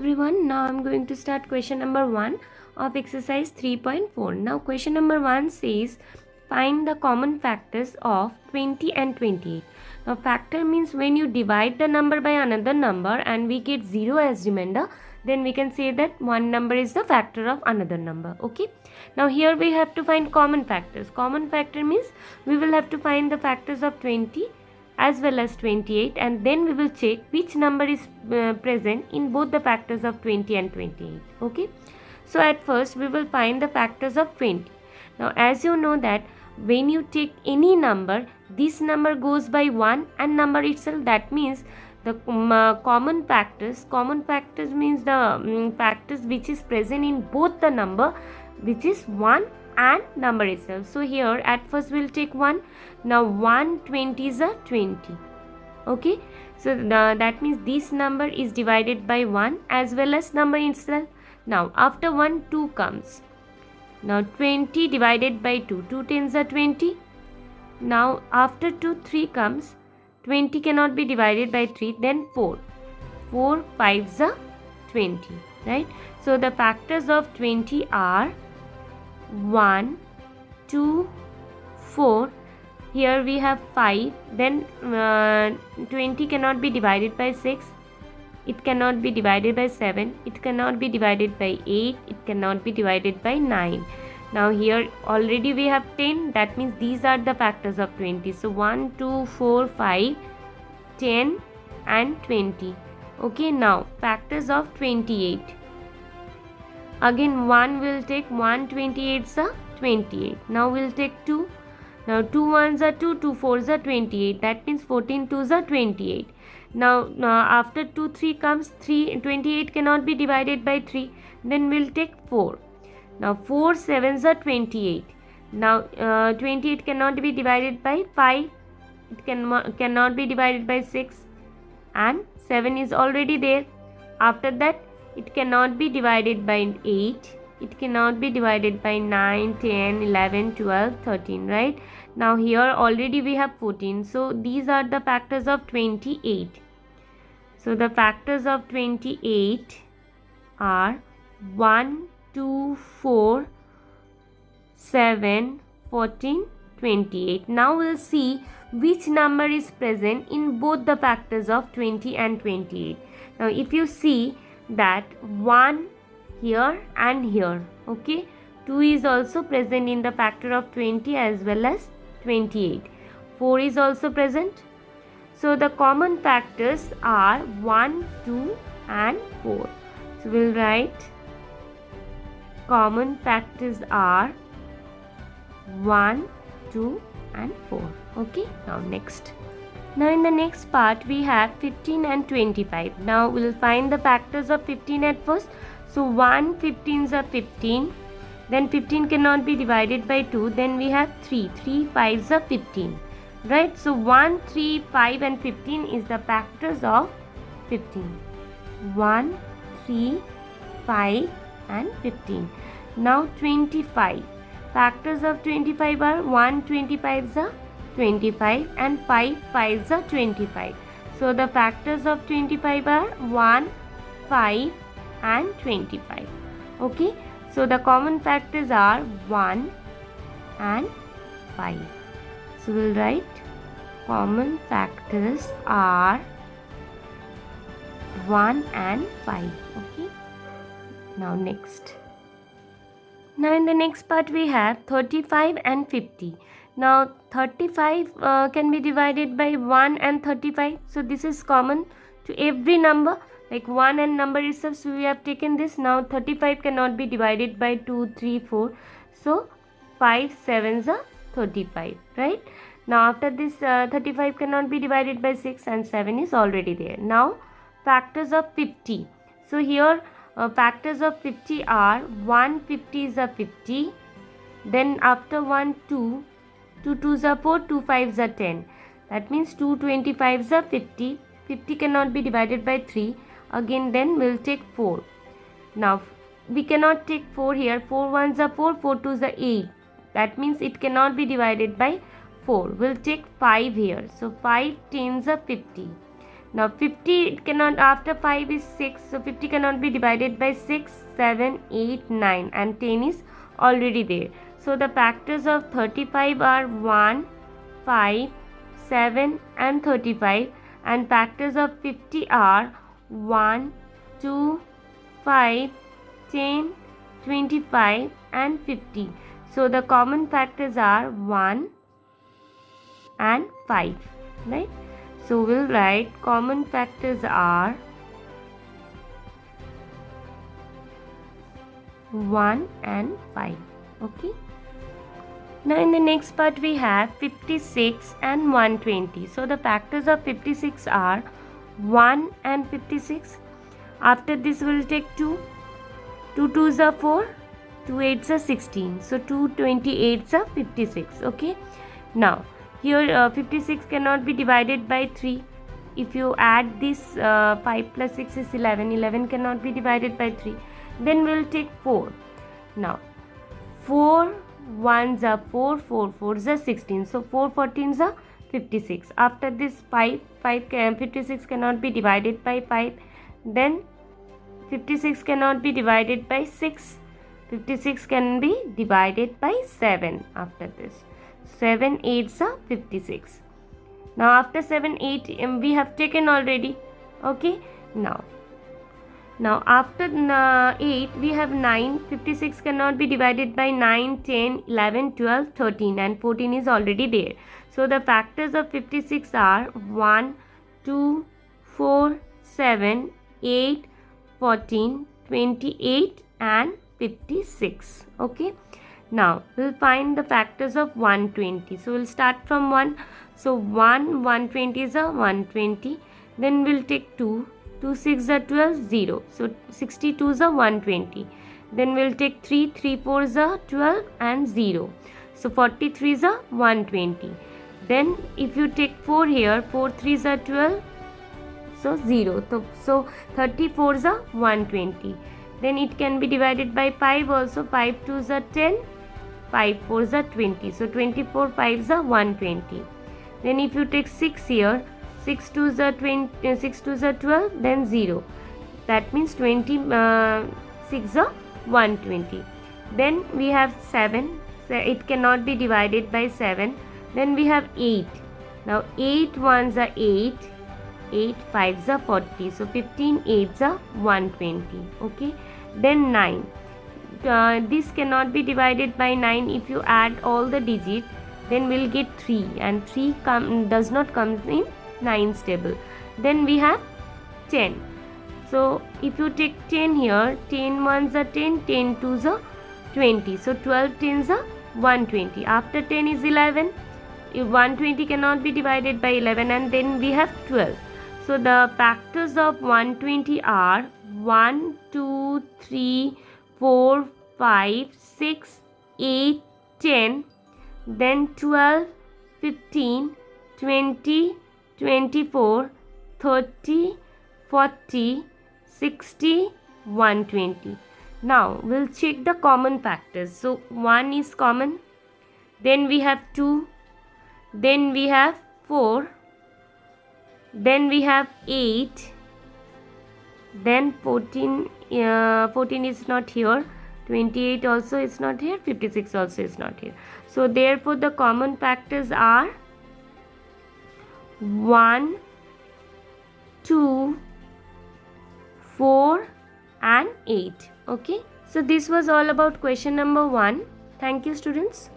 everyone. Now I'm going to start question number 1 of exercise 3.4. Now question number 1 says find the common factors of 20 and 28. Now factor means when you divide the number by another number and we get 0 as remainder, then we can say that one number is the factor of another number. Okay. Now here we have to find common factors. Common factor means we will have to find the factors of 20 as well as 28, and then we will check which number is present in both the factors of 20 and 28. Okay, so at first we will find the factors of 20. Now as you know that when you take any number, this number goes by 1 and number itself, that means the common factors means the factors which is present in both the number which is 1 and number itself. So here at first we'll take 1. Now 1 20 is a 20. Okay, so that means this number is divided by 1 as well as number itself. Now after 1 2 comes. Now 20 divided by 2, 2 tens are 20. Now after 2 3 comes. 20 cannot be divided by 3, then 4 5s are 20, right? So the factors of 20 are 1 2 4. Here we have 5. Then 20 cannot be divided by 6. It cannot be divided by 7. It cannot be divided by 8. It cannot be divided by 9. Now here already we have 10. That means these are the factors of 20. So 1 2 4 5 10 and 20. Okay, now factors of 28. Again 1 will take 1 28s are 28. Now we'll take 2. Now 2 1s are 2, 2 4s are 28. That means 14 2s are 28. Now after 2 3 comes. 28 cannot be divided by 3. Then we'll take 4. Now 4 7s are 28. Now 28 cannot be divided by 5. It cannot be divided by 6. And 7 is already there. After that it cannot be divided by 8. It cannot be divided by 9, 10, 11, 12, 13, right? Now here already we have 14. So these are the factors of 28. So the factors of 28 are 1, 2, 4, 7, 14, 28. Now we'll see which number is present in both the factors of 20 and 28. Now if you see that 1 here and here, okay, 2 is also present in the factor of 20 as well as 28. 4 is also present. So the common factors are 1, 2 and 4. So we'll write common factors are 1, 2 and 4. Okay, now next. Now in the next part we have 15 and 25. Now we'll find the factors of 15 at first. So 1 15s are 15. Then 15 cannot be divided by 2. Then we have 3 5s are 15. Right? So 1, 3, 5 and 15 is the factors of 15. 1, 3, 5 and 15. Now 25. Factors of 25 are 1 25s are 25 and 5 5s are 25. So the factors of 25 are 1, 5 and 25. Okay. So the common factors are 1 and 5. So we'll write common factors are 1 and 5. Okay. Now next. Now in the next part we have 35 and 50. Now 35 can be divided by 1 and 35. So this is common to every number, like 1 and number itself. So we have taken this. Now 35 cannot be divided by 2, 3, 4. So 5 7s are 35, right? Now after this 35 cannot be divided by 6 and 7 is already there. Now factors of 50. So here factors of 50 are 1 50 is a 50. Then after 1 2, 2 2s are 4, 2 5s are 10. That means 2 25s are 50. 50 cannot be divided by 3. Again then we'll take 4. Now we cannot take 4 here. 4 1s are 4, 4 2s are 8. That means it cannot be divided by 4. We'll take 5 here. So 5 10s are 50. Now 50 it cannot, after 5 is 6, so 50 cannot be divided by 6, 7, 8, 9 and 10 is already there. So the factors of 35 are 1, 5, 7 and 35, and factors of 50 are 1, 2, 5, 10, 25 and 50. So the common factors are 1 and 5, right? So we'll write common factors are 1 and 5. Okay. Now in the next part we have 56 and 120. So the factors of 56 are 1 and 56. After this we will take 2. 2 2s are 4. 2 8s are 16. So 2 28s are 56. Okay. Now here 56 cannot be divided by 3. If you add this 5 plus 6 is 11. 11 cannot be divided by 3. Then we will take 4. Now 4 1s are 4, 4 4s are 16. So 4 14s are 56. After this 56 cannot be divided by 5. Then 56 cannot be divided by 6. 56 can be divided by 7 after this. 7 8s are 56. Now after 7 8 we have taken already. Okay. Now after 8 we have 9. 56 cannot be divided by 9, 10, 11, 12, 13 and 14 is already there. So the factors of 56 are 1, 2, 4, 7, 8, 14, 28 and 56. Okay. Now we'll find the factors of 120. So we'll start from 1. So 120 is a 120. Then we'll take 2. 2 6 are 12, 0. So 62 is a 120. Then we'll take 3. 3 4 is a 12 and 0. So 43 is a 120. Then if you take 4 here, 4 3s are 12. So 0. So 34 is a 120. Then it can be divided by 5 also. 5 2s are 10. 5 4s are 20. So 24 5s are 120. Then if you take 6 here, 6 2s are 20, 6 2s are 12, then 0. That means 26 are 120. Then we have 7. So it cannot be divided by 7. Then we have 8. Now 8 1s are 8. 8 5s are 40. So 15 8s are 120. Okay. Then 9. This cannot be divided by 9. If you add all the digits, then we'll get 3, and 3 does not come in 9's table. Then we have 10. So if you take 10 here, 10 1s are 10, 10 2s are 20. So 12 10s are 120. After 10 is 11. If 120 cannot be divided by 11, and then we have 12. So the factors of 120 are 1, 2, 3, 4, 5, 6, 8, 10, then 12, 15, 20, 24, 30, 40, 60, 120. Now we'll check the common factors. So 1 is common, then we have 2, then we have 4, then we have 8, then 14, 14 is not here, 28 also is not here, 56 also is not here. So therefore the common factors are 1, 2, 4 and 8. Okay. So this was all about question number 1. Thank you, students.